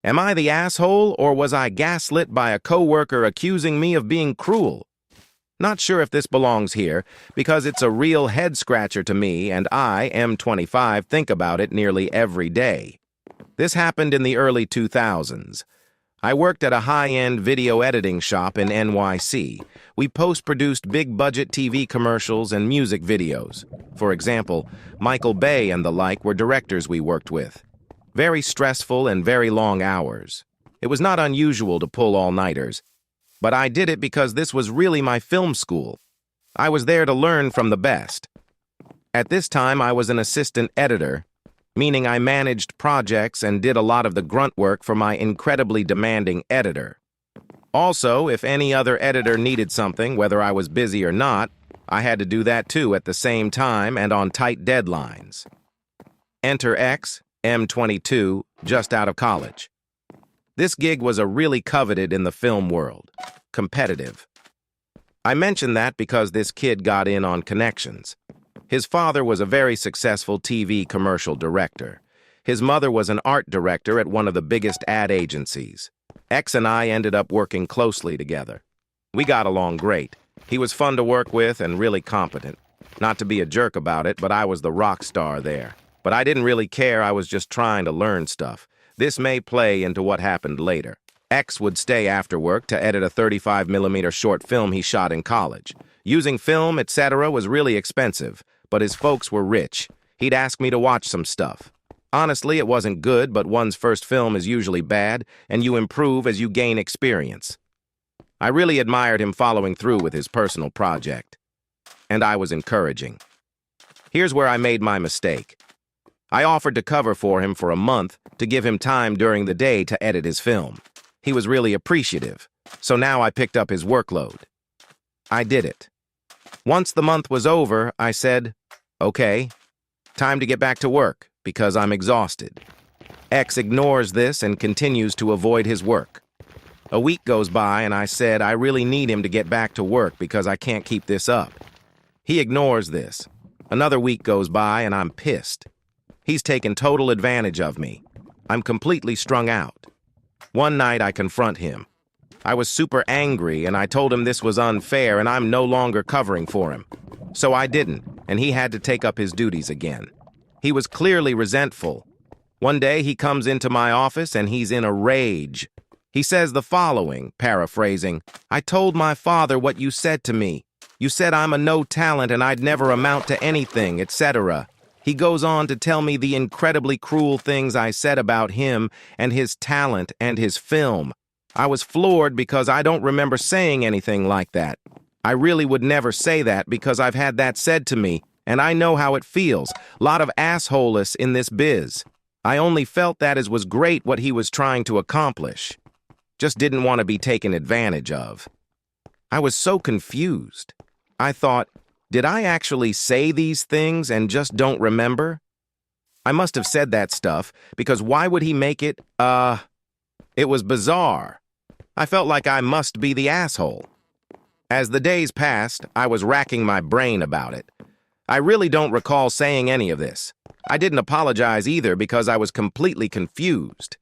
Am I the asshole, or was I gaslit by a coworker accusing me of being cruel? Not sure if this belongs here, because it's a real head-scratcher to me, and I, M25, think about it nearly every day. This happened in the early 2000s. I worked at a high-end video editing shop in NYC. We post-produced big-budget TV commercials and music videos. For example, Michael Bay and the like were directors we worked with. Very stressful and very long hours. It was not unusual to pull all-nighters, but I did it because this was really my film school. I was there to learn from the best. At this time, I was an assistant editor, meaning I managed projects and did a lot of the grunt work for my incredibly demanding editor. Also, if any other editor needed something, whether I was busy or not, I had to do that too at the same time and on tight deadlines. Enter X, M22, just out of college. This gig was a really coveted in the film world. Competitive. I mention that because this kid got in on connections. His father was a very successful TV commercial director. His mother was an art director at one of the biggest ad agencies. X and I ended up working closely together. We got along great. He was fun to work with and really competent. Not to be a jerk about it, but I was the rock star there. But I didn't really care, I was just trying to learn stuff. This may play into what happened later. X would stay after work to edit a 35mm short film he shot in college. Using film, etc. was really expensive, but his folks were rich. He'd ask me to watch some stuff. Honestly, it wasn't good, but one's first film is usually bad, and you improve as you gain experience. I really admired him following through with his personal project. And I was encouraging. Here's where I made my mistake. I offered to cover for him for a month to give him time during the day to edit his film. He was really appreciative, so now I picked up his workload. I did it. Once the month was over, I said, okay, time to get back to work because I'm exhausted. X ignores this and continues to avoid his work. A week goes by and I said I really need him to get back to work because I can't keep this up. He ignores this. Another week goes by and I'm pissed. He's taken total advantage of me. I'm completely strung out. One night I confront him. I was super angry and I told him this was unfair and I'm no longer covering for him. So I didn't, and he had to take up his duties again. He was clearly resentful. One day he comes into my office and he's in a rage. He says the following, paraphrasing, "I told my father what you said to me. You said I'm a no talent and I'd never amount to anything, etc." He goes on to tell me the incredibly cruel things I said about him and his talent and his film. I was floored because I don't remember saying anything like that. I really would never say that because I've had that said to me, and I know how it feels. Lot of assholeness in this biz. I only felt that as was great what he was trying to accomplish. Just didn't want to be taken advantage of. I was so confused. I thought, did I actually say these things and just don't remember? I must have said that stuff, because why would he make it, It was bizarre. I felt like I must be the asshole. As the days passed, I was racking my brain about it. I really don't recall saying any of this. I didn't apologize either because I was completely confused.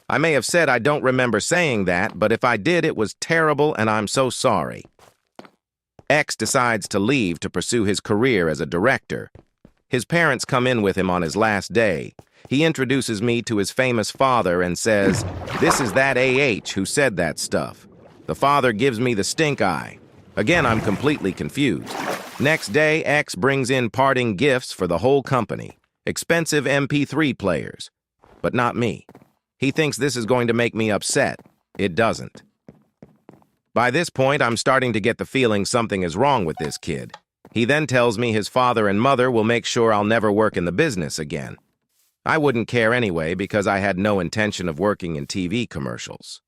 I may have said I don't remember saying that, but if I did, it was terrible and I'm so sorry. X decides to leave to pursue his career as a director. His parents come in with him on his last day. He introduces me to his famous father and says, "This is that AH who said that stuff." The father gives me the stink eye. Again, I'm completely confused. Next day, X brings in parting gifts for the whole company. Expensive MP3 players. But not me. He thinks this is going to make me upset. It doesn't. By this point, I'm starting to get the feeling something is wrong with this kid. He then tells me his father and mother will make sure I'll never work in the business again. I wouldn't care anyway because I had no intention of working in TV commercials.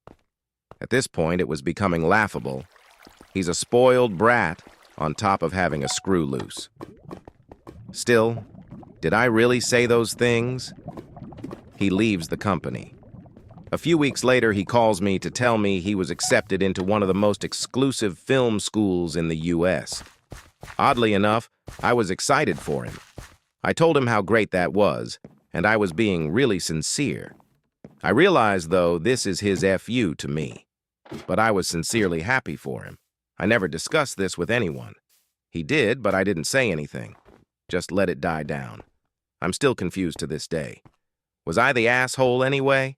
At this point, it was becoming laughable. He's a spoiled brat on top of having a screw loose. Still, did I really say those things? He leaves the company. A few weeks later, he calls me to tell me he was accepted into one of the most exclusive film schools in the U.S. Oddly enough, I was excited for him. I told him how great that was, and I was being really sincere. I realize, though, this is his FU to me. But I was sincerely happy for him. I never discussed this with anyone. He did, but I didn't say anything. Just let it die down. I'm still confused to this day. Was I the asshole anyway?